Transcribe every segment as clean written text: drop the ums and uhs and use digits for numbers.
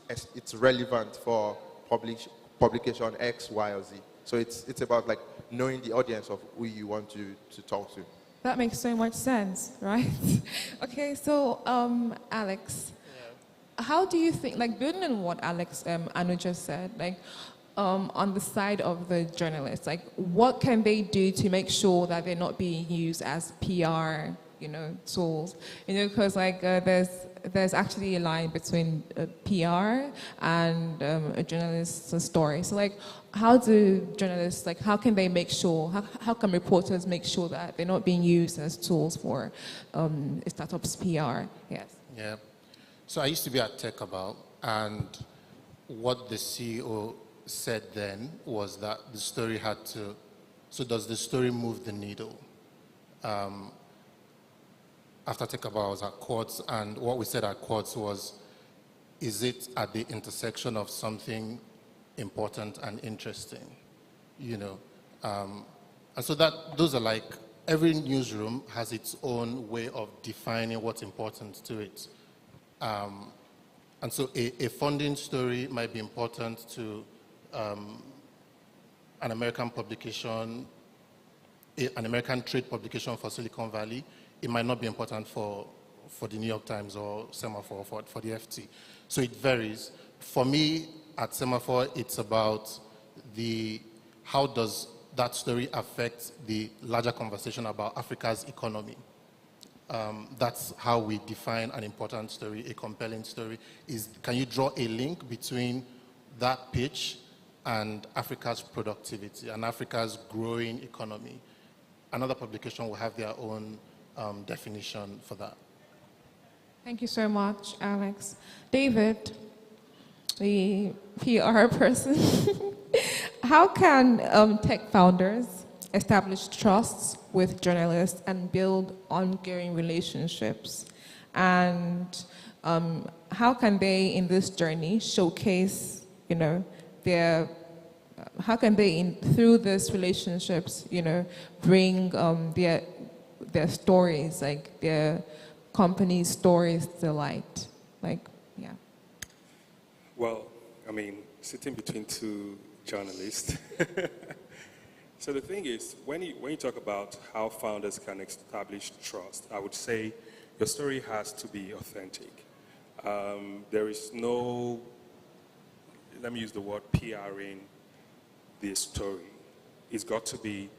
it's relevant for publication X, Y, or Z. So it's about like knowing the audience of who you want to talk to. That makes so much sense, right? Okay, so Alex, how do you think, like building on what Alex Anu just said, like on the side of the journalists, like what can they do to make sure that they're not being used as PR, tools? Because like there's actually a line between PR and a journalist's story. So like, how do journalists, like how can they make sure, how can reporters make sure that they're not being used as tools for a startup's PR? Yes. Yeah. So I used to be at Tech About, and what the CEO said then was that the story had to, so does the story move the needle? After Tech About, I was at Quartz, and what we said at Quartz was, is it at the intersection of something important and interesting? And so those are like, every newsroom has its own way of defining what's important to it. And so a funding story might be important to an American publication, an American trade publication for Silicon Valley. It might not be important for the New York Times or Semaphore for the FT. So it varies. For me, at Semaphore, it's about how does that story affect the larger conversation about Africa's economy. That's how we define an important story, a compelling story. Can you draw a link between that pitch and Africa's productivity and Africa's growing economy? Another publication will have their own definition for that. Thank you so much, Alex. David, the PR person, how can tech founders establish trusts with journalists and build ongoing relationships? And how can they, in this journey, showcase, how can they, through these relationships, bring their stories, like their company's stories to light? Yeah. Well, I mean, sitting between two journalists. So the thing is, when you talk about how founders can establish trust, I would say your story has to be authentic. There is no, let me use the word PRing the story. It's got to be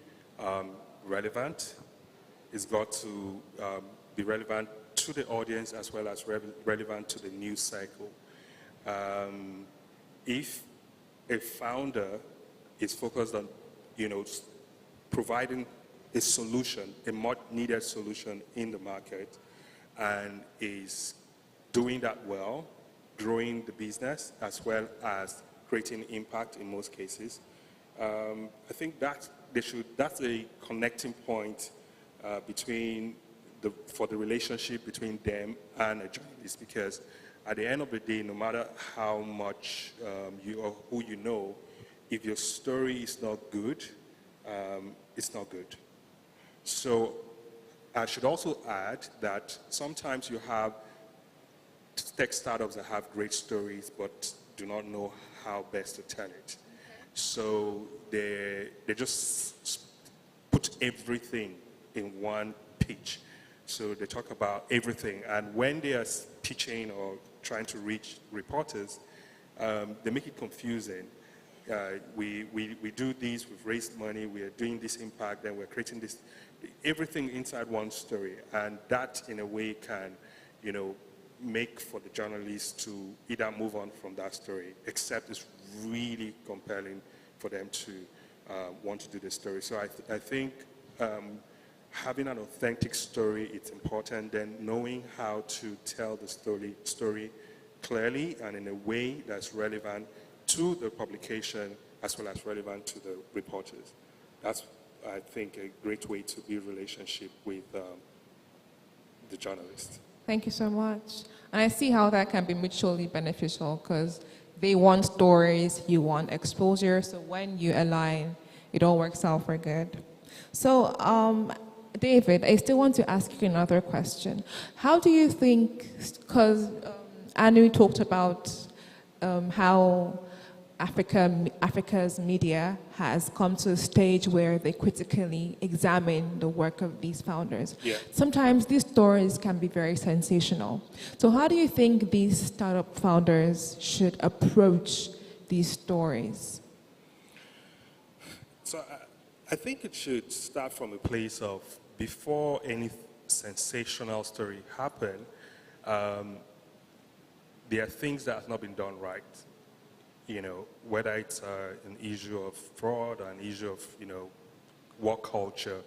relevant. It's got to be relevant to the audience as well as relevant to the news cycle. If a founder is focused on, providing a solution, a much needed solution in the market, and is doing that well, growing the business as well as creating impact in most cases, I think that's a connecting point for the relationship between them and a journalist, because at the end of the day, no matter how much you or who you know, if your story is not good, it's not good. So I should also add that sometimes you have tech startups that have great stories but do not know how best to tell it. So they just put everything in one pitch. So they talk about everything, and when they are pitching or trying to reach reporters, they make it confusing. We do this, we've raised money, we are doing this impact, then we're creating this, everything inside one story. And that, in a way, can, make for the journalists to either move on from that story, except it's really compelling for them to want to do the story. So I think having an authentic story, it's important. Then knowing how to tell the story clearly and in a way that's relevant to the publication as well as relevant to the reporters. That's, I think, a great way to build relationship with the journalist. Thank you so much. And I see how that can be mutually beneficial, because they want stories, you want exposure, so when you align, it all works out for good. So, David, I still want to ask you another question. How do you think, because Anu talked about how Africa's media has come to a stage where they critically examine the work of these founders. Yeah. Sometimes these stories can be very sensational. So how do you think these startup founders should approach these stories? So I think it should start from a place of before any sensational story happen, there are things that have not been done right. You know, whether it's an issue of fraud or an issue of, work culture,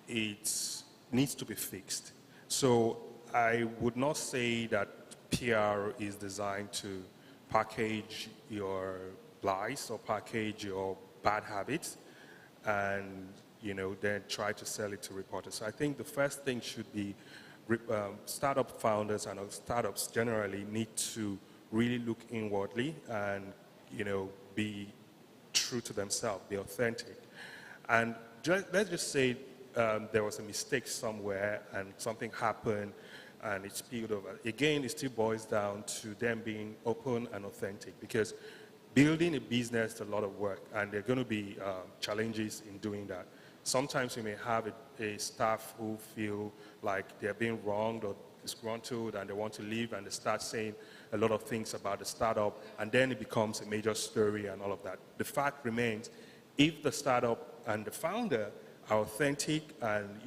it needs to be fixed. So I would not say that PR is designed to package your lies or package your bad habits and, then try to sell it to reporters. So I think the first thing should be startup founders and startups generally need to really look inwardly and, be true to themselves, be authentic. And let's just say there was a mistake somewhere and something happened and it spilled over. Again, it still boils down to them being open and authentic, because building a business is a lot of work and there are going to be challenges in doing that. Sometimes you may have a staff who feel like they're being wronged or disgruntled and they want to leave and they start saying a lot of things about the startup, and then it becomes a major story and all of that. The fact remains, if the startup and the founder are authentic and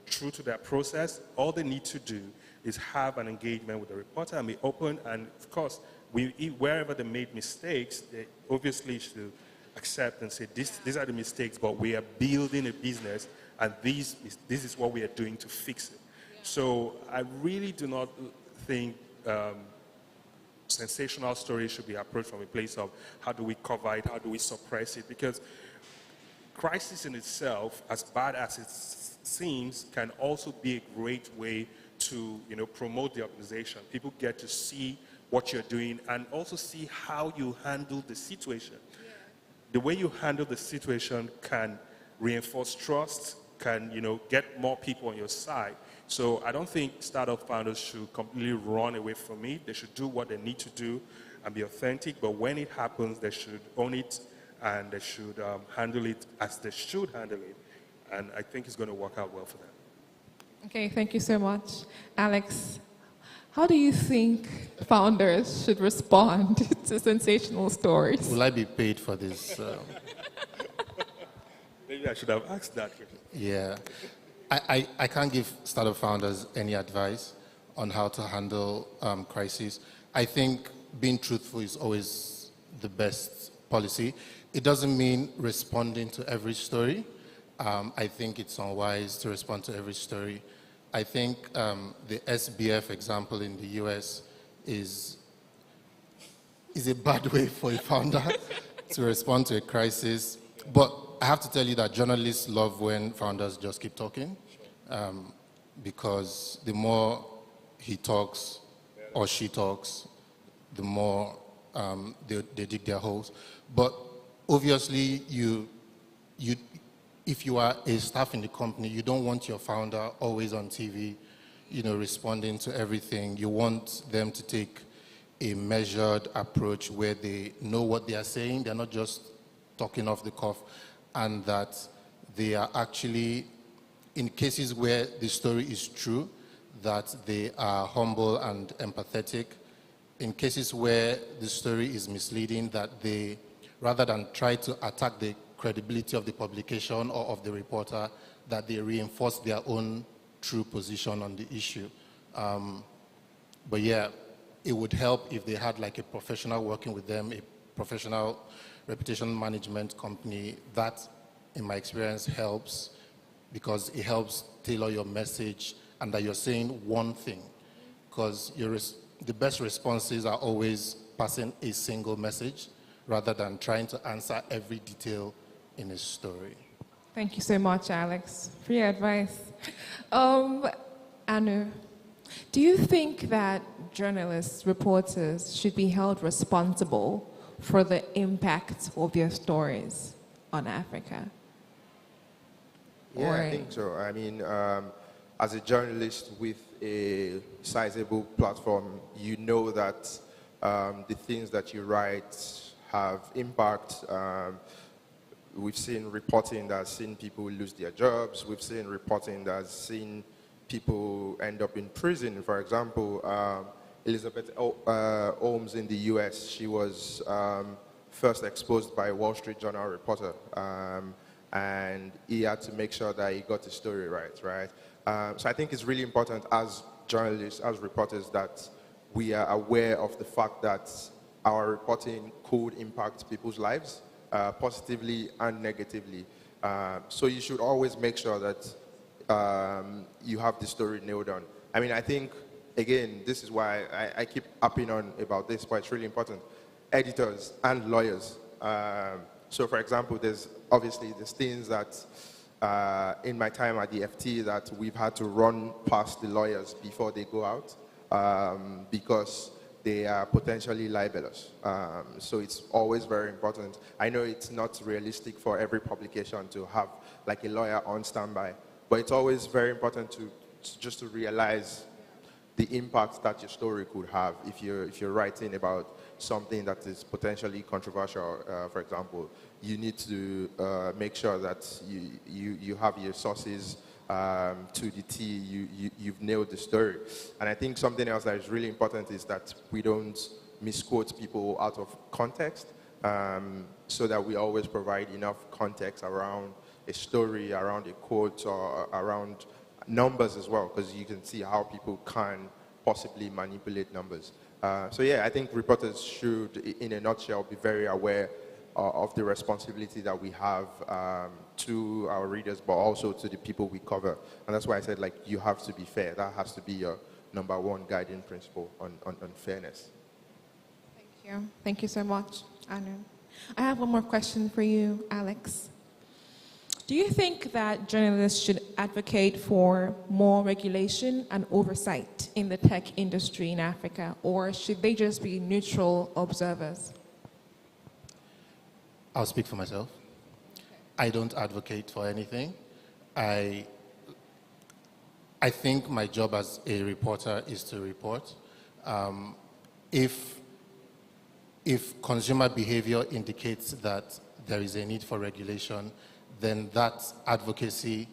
true to their process, all they need to do is have an engagement with the reporter and be open. And of course, wherever they made mistakes, they obviously should accept and say, these are the mistakes, but we are building a business and this is what we are doing to fix it. So I really do not think sensational stories should be approached from a place of how do we cover it, how do we suppress it, because crisis in itself, as bad as it seems, can also be a great way to promote the organization. People get to see what you're doing and also see how you handle the situation. Yeah. The way you handle the situation can reinforce trust, can get more people on your side. So I don't think startup founders should completely run away from it. They should do what they need to do and be authentic. But when it happens, they should own it and they should handle it as they should handle it. And I think it's going to work out well for them. Okay, thank you so much. Alex, how do you think founders should respond to sensational stories? Will I be paid for this? Maybe I should have asked that. Yeah. I can't give startup founders any advice on how to handle crises. I think being truthful is always the best policy. It doesn't mean responding to every story. I think it's unwise to respond to every story. I think the SBF example in the US is a bad way for a founder to respond to a crisis. But I have to tell you that journalists love when founders just keep talking, because the more he talks or she talks, the more they dig their holes. But obviously, if you are a staff in the company, you don't want your founder always on TV, responding to everything. You want them to take a measured approach where they know what they are saying. They're not just talking off the cuff, and that they are actually, in cases where the story is true, that they are humble and empathetic. In cases where the story is misleading, that they, rather than try to attack the credibility of the publication or of the reporter, that they reinforce their own true position on the issue. But yeah, it would help if they had like a professional working with them, a professional reputation management company. That, in my experience, helps, because it helps tailor your message and that you're saying one thing. Because the best responses are always passing a single message rather than trying to answer every detail in a story. Thank you so much, Alex, for your advice. Anu, do you think that journalists, reporters should be held responsible for the impact of their stories on Africa? Yeah, I think so. I mean, as a journalist with a sizable platform, you know that the things that you write have impact. We've seen reporting that's seen people lose their jobs. We've seen reporting that's seen people end up in prison. For example, Elizabeth Holmes in the US, she was first exposed by a Wall Street Journal reporter. And he had to make sure that he got the story right? So I think it's really important as journalists, as reporters, that we are aware of the fact that our reporting could impact people's lives, positively and negatively. So you should always make sure that you have the story nailed on. I mean, I think, again, this is why I keep harping on about this, but it's really important. Editors and lawyers. So, for example, there's things that in my time at the FT that we've had to run past the lawyers before they go out because they are potentially libelous. So it's always very important. I know it's not realistic for every publication to have like a lawyer on standby, but it's always very important to realize the impact that your story could have if you're writing about something that is potentially controversial. For example, you need to make sure that you have your sources to the T, you've nailed the story. And I think something else that is really important is that we don't misquote people out of context, so that we always provide enough context around a story, around a quote, or around numbers as well, because you can see how people can possibly manipulate numbers. So yeah, I think reporters should, in a nutshell, be very aware of the responsibility that we have to our readers, but also to the people we cover. And that's why I said, like, you have to be fair. That has to be your number one guiding principle on fairness. Thank you. Thank you so much, Anu. I have one more question for you, Alex. Do you think that journalists should advocate for more regulation and oversight in the tech industry in Africa, or should they just be neutral observers? I'll speak for myself. I don't advocate for anything. I think my job as a reporter is to report. If consumer behavior indicates that there is a need for regulation, then that advocacy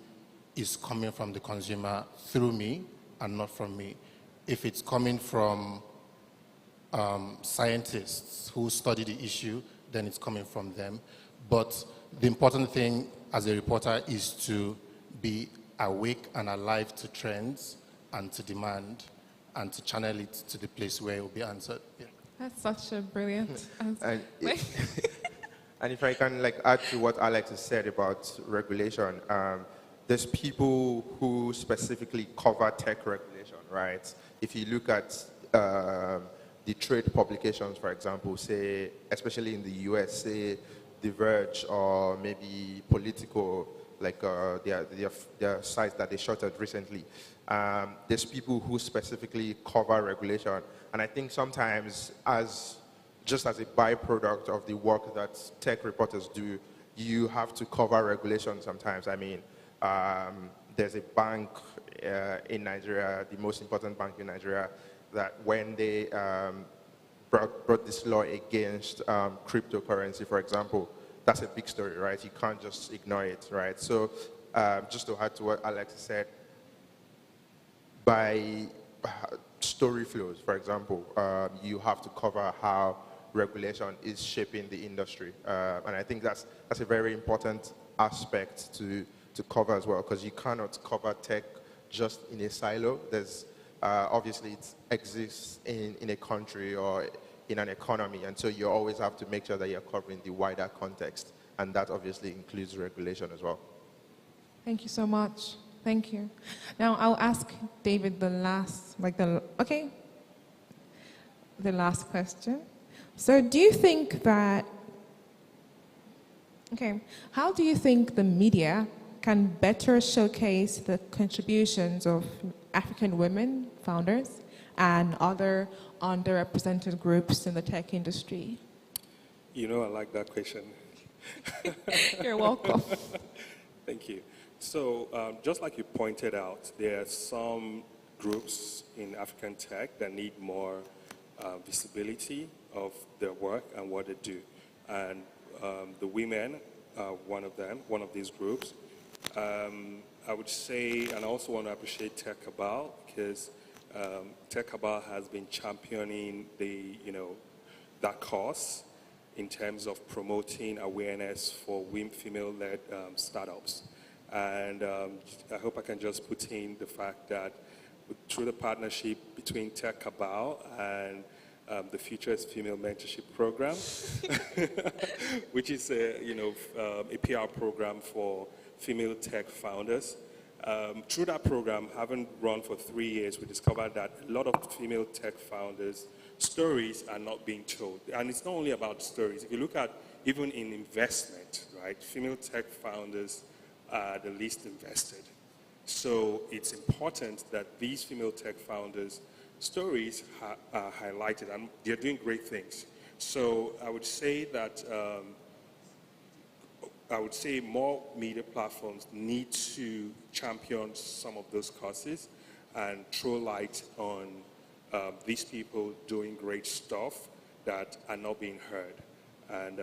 is coming from the consumer through me and not from me. If it's coming from scientists who study the issue, then it's coming from them. But the important thing as a reporter is to be awake and alive to trends and to demand and to channel it to the place where it will be answered. Yeah. That's such a brilliant answer. And if I can add to what Alex has said about regulation, there's people who specifically cover tech regulation, right? If you look at the trade publications, for example, say, especially in the US, say The Verge or maybe Politico, their sites that they shuttered recently. There's people who specifically cover regulation. And I think sometimes just as a byproduct of the work that tech reporters do, you have to cover regulation sometimes. I mean, there's a bank in Nigeria, the most important bank in Nigeria, that when they brought this law against cryptocurrency, for example, that's a big story, right? You can't just ignore it, right? So just to add to what Alex said, by story flows, for example, you have to cover how regulation is shaping the industry. And I think that's a very important aspect to cover as well, because you cannot cover tech just in a silo. There's obviously it exists in a country or in an economy, and so you always have to make sure that you're covering the wider context, and that obviously includes regulation as well. Thank you so much. Thank you. Now I'll ask David the last question. So do you think that, how do you think the media can better showcase the contributions of African women founders and other underrepresented groups in the tech industry? You know, I like that question. You're welcome. Thank you. So just like you pointed out, there are some groups in African tech that need more visibility of their work and what they do. And the women are one of them, one of these groups. I would say, and I also want to appreciate Tech Cabal, because Tech Cabal has been championing that cause in terms of promoting awareness for female-led startups. And I hope I can just put in the fact that through the partnership between Tech Cabal and the Futures Female Mentorship Program, which is a PR program for female tech founders. Through that program, having run for 3 years, we discovered that a lot of female tech founders' stories are not being told. And it's not only about stories. If you look at even in investment, right, female tech founders are the least invested. So it's important that these female tech founders' stories are highlighted, and they're doing great things. So I would say that more media platforms need to champion some of those causes and throw light on these people doing great stuff that are not being heard. And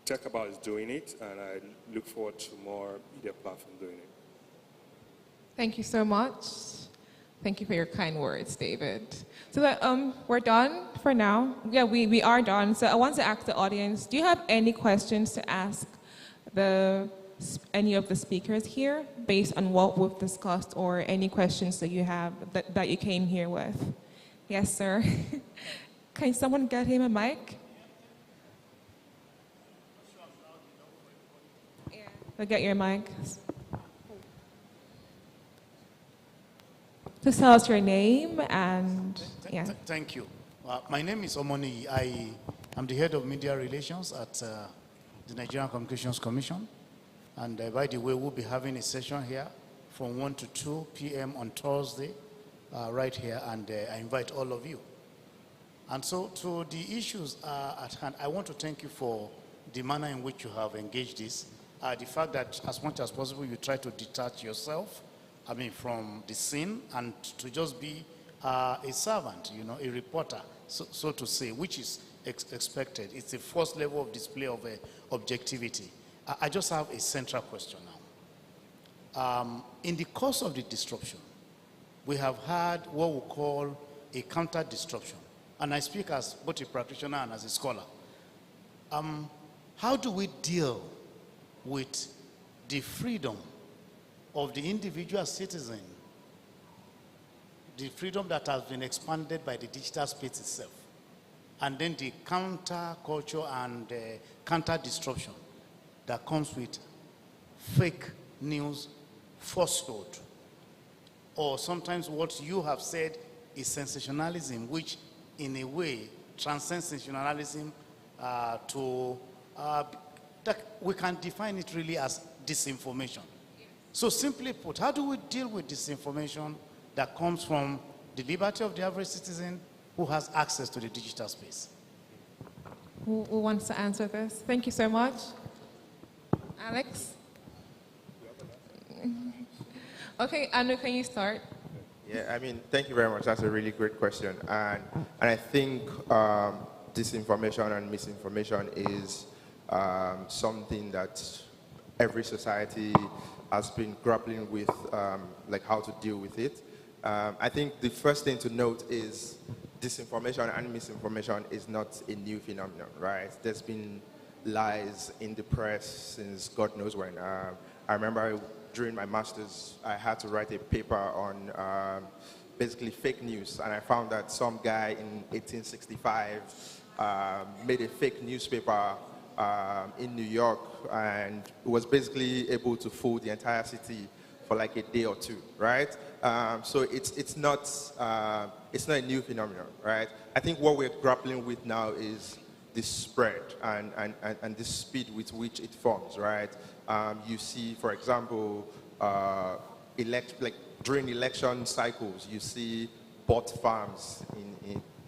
Tech About is doing it, and I look forward to more media platforms doing it. Thank you so much. Thank you for your kind words, David. So that, we're done for now. Yeah, we are done. So I want to ask the audience, do you have any questions to ask any of the speakers here based on what we've discussed, or any questions that you have that you came here with? Yes, sir. Can someone get him a mic? Yeah. I'll get your mic. Just tell us your name and, yeah. Thank you. My name is Omoni. I am the head of media relations at the Nigerian Communications Commission. And by the way, we'll be having a session here from 1 to 2 p.m. on Thursday, right here, and I invite all of you. And so to the issues at hand, I want to thank you for the manner in which you have engaged this. The fact that as much as possible, you try to detach yourself from the scene and to just be a servant, a reporter, so to say, which is expected. It's the first level of display of objectivity. I just have a central question now. In the course of the disruption, we have had what we call a counter-disruption. And I speak as both a practitioner and as a scholar. How do we deal with the freedom of the individual citizen, the freedom that has been expanded by the digital space itself, and then the counter-culture and counter-disruption that comes with fake news, falsehood, or sometimes what you have said is sensationalism, which in a way transcends sensationalism that we can define it really as disinformation. So simply put, how do we deal with disinformation that comes from the liberty of the average citizen who has access to the digital space? Who wants to answer this? Thank you so much. Alex? Okay, Anu, can you start? Yeah, thank you very much. That's a really great question. And I think disinformation and misinformation is something that every society has been grappling with, like how to deal with it. I think the first thing to note is disinformation and misinformation is not a new phenomenon, right? There's been lies in the press since God knows when. I remember during my master's, I had to write a paper on basically fake news, and I found that some guy in 1865 made a fake newspaper in New York, and was basically able to fool the entire city for like a day or two, right? So it's not a new phenomenon, right? I think what we're grappling with now is this spread and the speed with which it forms, right? You see, for example, during election cycles, you see bot farms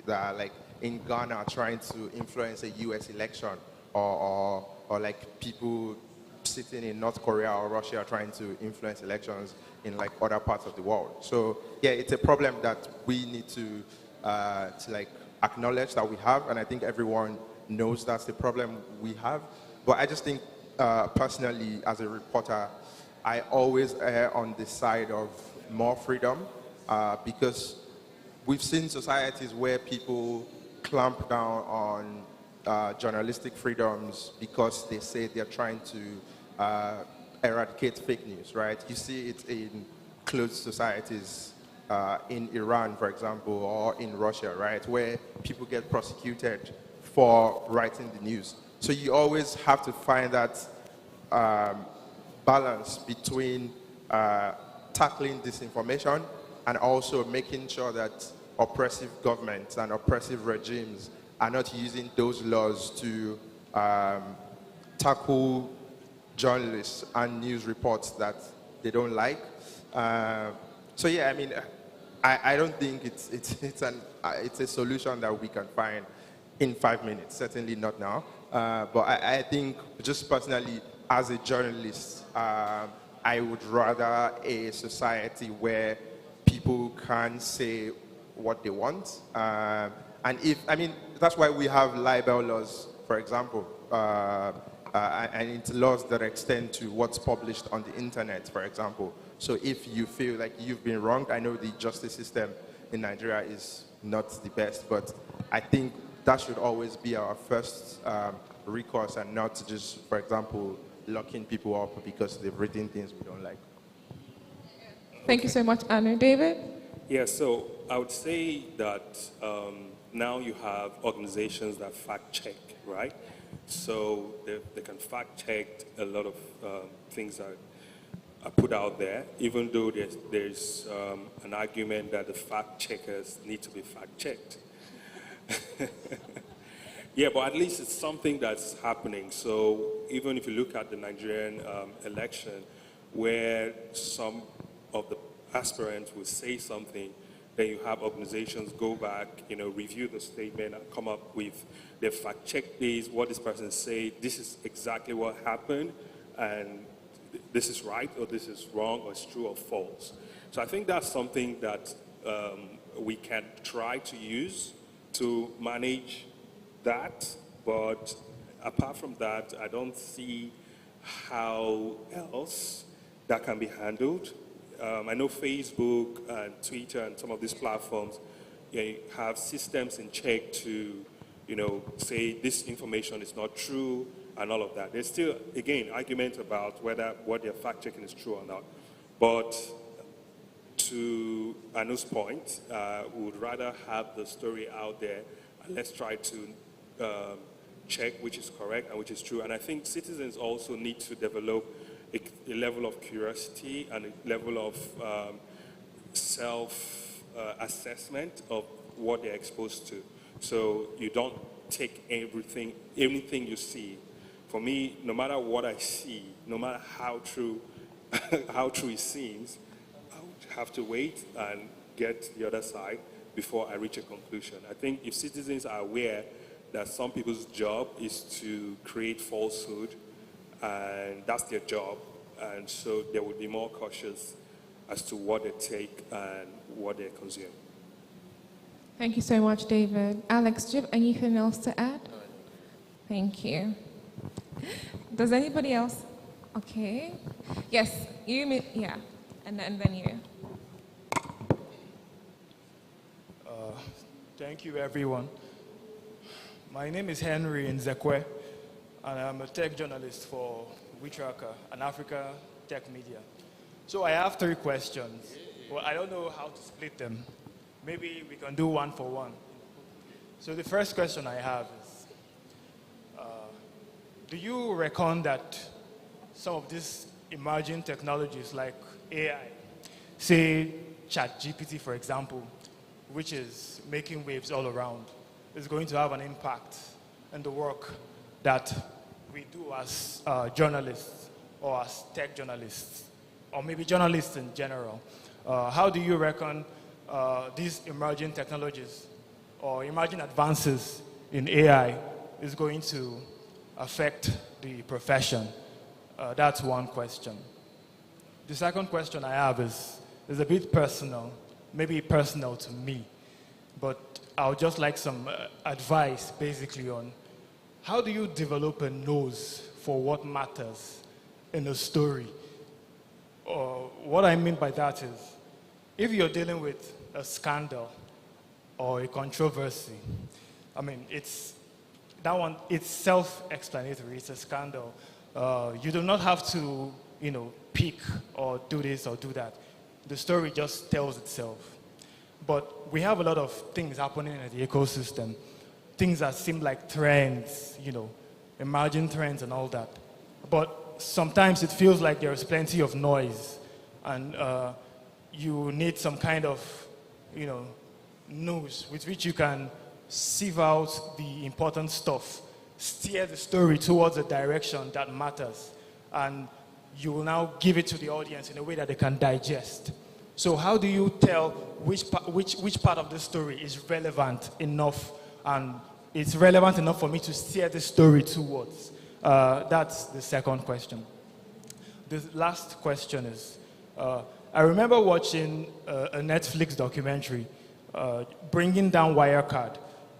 that are like in Ghana trying to influence a U.S. election, or like people sitting in North Korea or Russia trying to influence elections in like other parts of the world. So yeah, it's a problem that we need to to like acknowledge that we have, and I think everyone knows that's the problem we have. But I just think personally, as a reporter, I always err on the side of more freedom because we've seen societies where people clamp down on journalistic freedoms because they say they're trying to eradicate fake news, right? You see it in closed societies in Iran, for example, or in Russia, right, where people get prosecuted for writing the news. So you always have to find that balance between tackling disinformation and also making sure that oppressive governments and oppressive regimes are not using those laws to tackle journalists and news reports that they don't like. So yeah, I mean, I don't think it's a solution that we can find in 5 minutes. Certainly not now. But I think just personally, as a journalist, I would rather a society where people can say what they want. And that's why we have libel laws, for example, and it's laws that extend to what's published on the internet, for example. So if you feel like you've been wronged, I know the justice system in Nigeria is not the best, but I think that should always be our first recourse and not just, for example, locking people up because they've written things we don't like. Thank you so much, Anu. David? Yeah, so I would say that now you have organizations that fact check, right? So they can fact check a lot of things that are put out there, even though there's an argument that the fact checkers need to be fact checked. Yeah, but at least it's something that's happening. So even if you look at the Nigerian election, where some of the aspirants will say something, then you have organizations go back, review the statement and come up with, they fact check this, what this person said, this is exactly what happened, and this is right, or this is wrong, or it's true or false. So I think that's something that we can try to use to manage that, but apart from that, I don't see how else that can be handled. I know Facebook and Twitter and some of these platforms have systems in check to, say this information is not true and all of that. There's still, again, argument about whether what they're fact-checking is true or not. But to Anu's point, we would rather have the story out there and let's try to check which is correct and which is true. And I think citizens also need to develop a level of curiosity and a level of self-assessment of what they're exposed to. So you don't take anything you see. For me, no matter what I see, no matter how true it seems, I would have to wait and get the other side before I reach a conclusion. I think if citizens are aware that some people's job is to create falsehood, and that's their job, and so they would be more cautious as to what they take and what they consume. Thank you so much, David. Alex, do you have anything else to add? Thank you. Does anybody else? Okay. Yes, yeah, and then you. Thank you, everyone. My name is Henry Nzekwe, and I'm a tech journalist for WeTracker, an Africa tech media. So I have 3 questions. Well, I don't know how to split them. Maybe we can do one for one. So the first question I have is, do you reckon that some of these emerging technologies like AI, say ChatGPT, for example, which is making waves all around, is going to have an impact in the work that we do as journalists or as tech journalists, or maybe journalists in general? How do you reckon these emerging technologies or emerging advances in AI is going to affect the profession? That's one question. The second question I have is a bit personal, maybe personal to me. but I would just like some advice, basically, on how do you develop a nose for what matters in a story? Or what I mean by that is, if you're dealing with a scandal or a controversy, I mean, it's self-explanatory. It's a scandal. You do not have to, pick or do this or do that. The story just tells itself. But we have a lot of things happening in the ecosystem, things that seem like trends, emerging trends and all that. But sometimes it feels like there's plenty of noise, and you need some kind of, nose with which you can sieve out the important stuff, steer the story towards a direction that matters, and you will now give it to the audience in a way that they can digest. So how do you tell which part of the story is relevant enough, and it's relevant enough for me to steer the story towards? That's the second question. The last question is, I remember watching a Netflix documentary, Bringing Down Wirecard,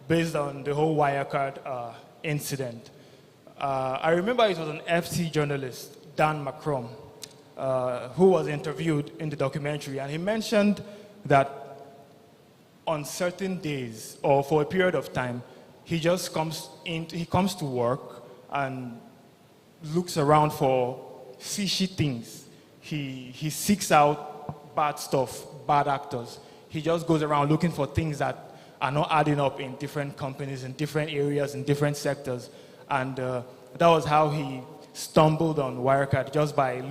based on the whole Wirecard incident. I remember it was an FT journalist, Dan McCrum, who was interviewed in the documentary, and he mentioned that on certain days or for a period of time, he comes to work and looks around for fishy things. He seeks out bad stuff, bad actors. He just goes around looking for things that are not adding up in different companies, in different areas, in different sectors. And that was how he stumbled on Wirecard, just by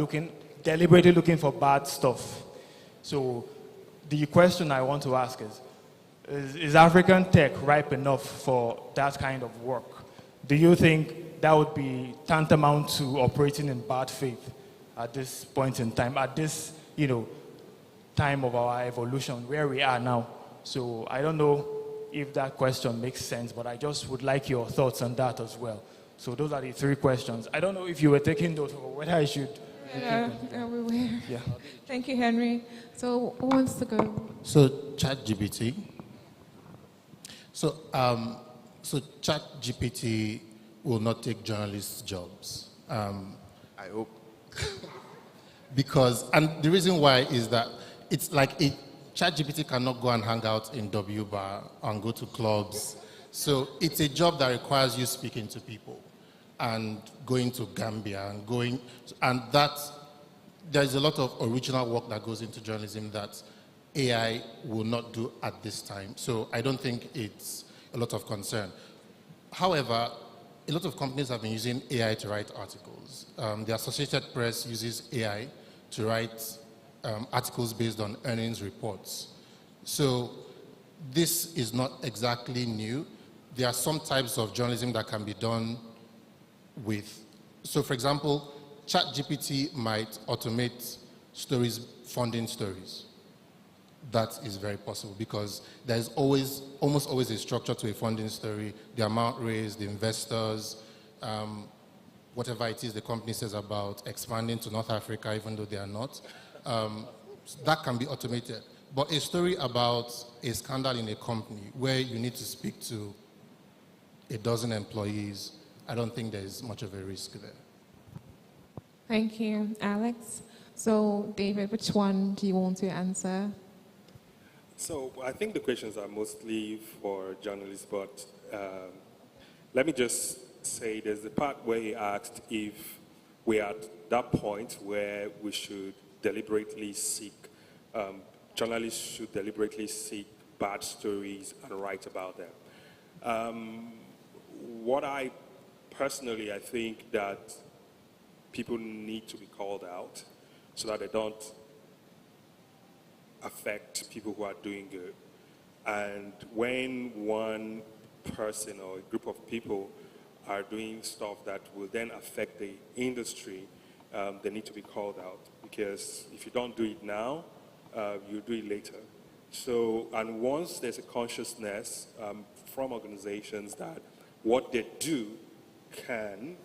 deliberately looking for bad stuff. So the question I want to ask is African tech ripe enough for that kind of work? Do you think that would be tantamount to operating in bad faith at this point in time, at this, time of our evolution, where we are now? So I don't know if that question makes sense, but I just would like your thoughts on that as well. So those are the three questions. I don't know if you were taking those or whether I should. Yeah, we were. Yeah. Thank you, Henry. So who wants to go? So ChatGPT. So ChatGPT will not take journalists' jobs. I hope. And the reason why is that it's like ChatGPT cannot go and hang out in W Bar and go to clubs. So it's a job that requires you speaking to people and going to Gambia and that there's a lot of original work that goes into journalism that AI will not do at this time. So I don't think it's a lot of concern. However, a lot of companies have been using AI to write articles. The Associated Press uses AI to write articles based on earnings reports. So this is not exactly new. There are some types of journalism that can be done with. So for example, ChatGPT might automate funding stories. That is very possible because there's almost always a structure to a funding story, the amount raised, the investors, whatever it is the company says about expanding to North Africa, even though they are not. That can be automated. But a story about a scandal in a company where you need to speak to a dozen employees, I don't think there's much of a risk there. Thank you, Alex. So, David, which one do you want to answer? So I think the questions are mostly for journalists, but let me just say there's the part where he asked if we're at that point where we should deliberately seek, journalists should deliberately seek bad stories and write about them. What I think that people need to be called out so that they don't affect people who are doing good. And when one person or a group of people are doing stuff that will then affect the industry, they need to be called out. Because if you don't do it now, you'll do it later. So, and once there's a consciousness from organizations that what they do can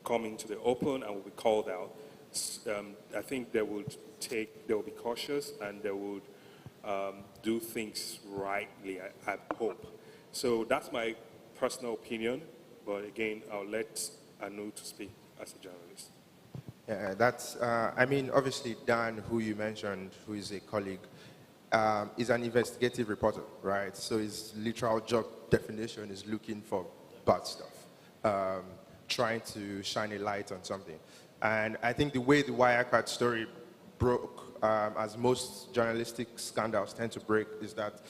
come into the open and will be called out, I think they will be cautious and they would do things rightly, I hope. So that's my personal opinion, but again, I'll let Anu to speak as a journalist. Yeah, that's, I mean, obviously Dan, who you mentioned, who is a colleague, is an investigative reporter, right? So his literal job definition is looking for bad stuff, trying to shine a light on something. And I think the way the Wirecard story broke, as most journalistic scandals tend to break, is that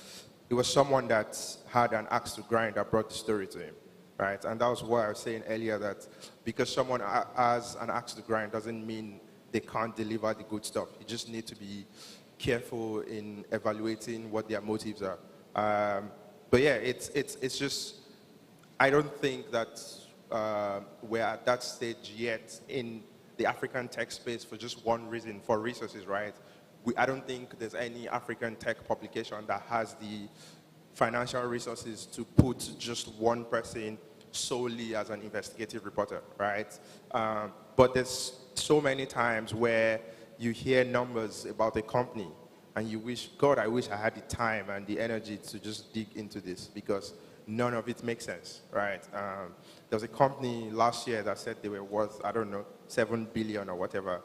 it was someone that had an axe to grind that brought the story to him, right? And that was what I was saying earlier, that because someone has an axe to grind doesn't mean they can't deliver the good stuff. You just need to be careful in evaluating what their motives are. But yeah, it's just, I don't think that we're at that stage yet in the African tech space for just one reason, for resources, right? I don't think there's any African tech publication that has the financial resources to put just one person solely as an investigative reporter, right? But there's so many times where you hear numbers about a company and you wish, God, I wish I had the time and the energy to just dig into this, because none of it makes sense, right? There was a company last year that said they were worth, I don't know, 7 billion or whatever.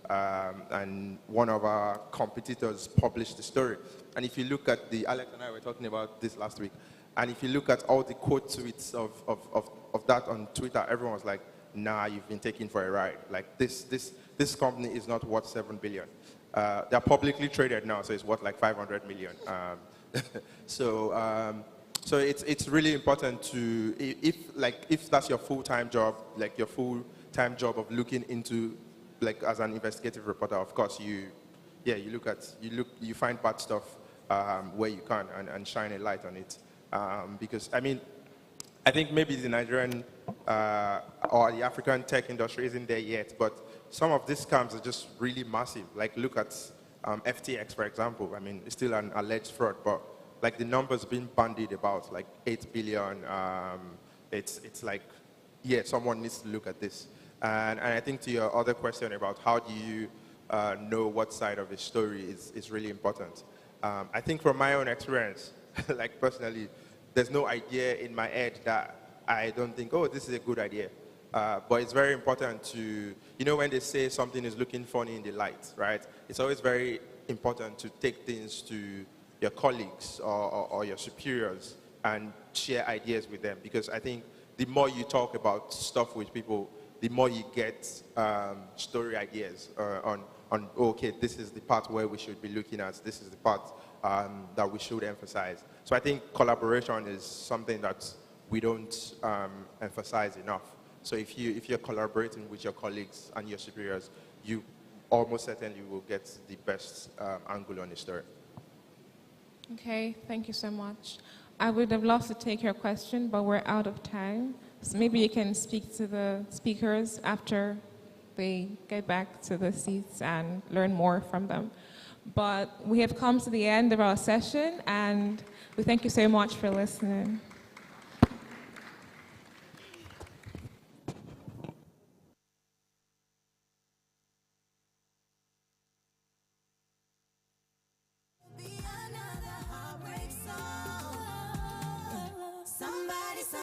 And one of our competitors published the story. And if you look at Alex and I were talking about this last week, and if you look at all the quote tweets of that on Twitter, everyone was like, nah, you've been taken for a ride. Like this company is not worth 7 billion. They're publicly traded now, so it's worth like 500 million. So it's really important to, if that's your full-time job, like your full-time job of looking into, like as an investigative reporter, of course you find bad stuff where you can and shine a light on it. Because I mean, I think maybe the Nigerian or the African tech industry isn't there yet, but some of these scams are just really massive. Like look at FTX, for example. I mean, it's still an alleged fraud, but like the numbers being bandied about, like 8 billion, it's like, yeah, someone needs to look at this. And I think to your other question about how do you know what side of a story is really important. I think from my own experience, like personally, there's no idea in my head that I don't think, oh, this is a good idea. But it's very important to, you know, when they say something is looking funny in the light, right? It's always very important to take things to your colleagues or your superiors and share ideas with them, because I think the more you talk about stuff with people, the more you get story ideas on, okay, this is the part where we should be looking at, this is the part that we should emphasize. So I think collaboration is something that we don't emphasize enough. So if you're collaborating with your colleagues and your superiors, you almost certainly will get the best angle on the story. Okay, thank you so much. I would have loved to take your question, but we're out of time. So maybe you can speak to the speakers after they get back to the seats and learn more from them. But we have come to the end of our session, and we thank you so much for listening.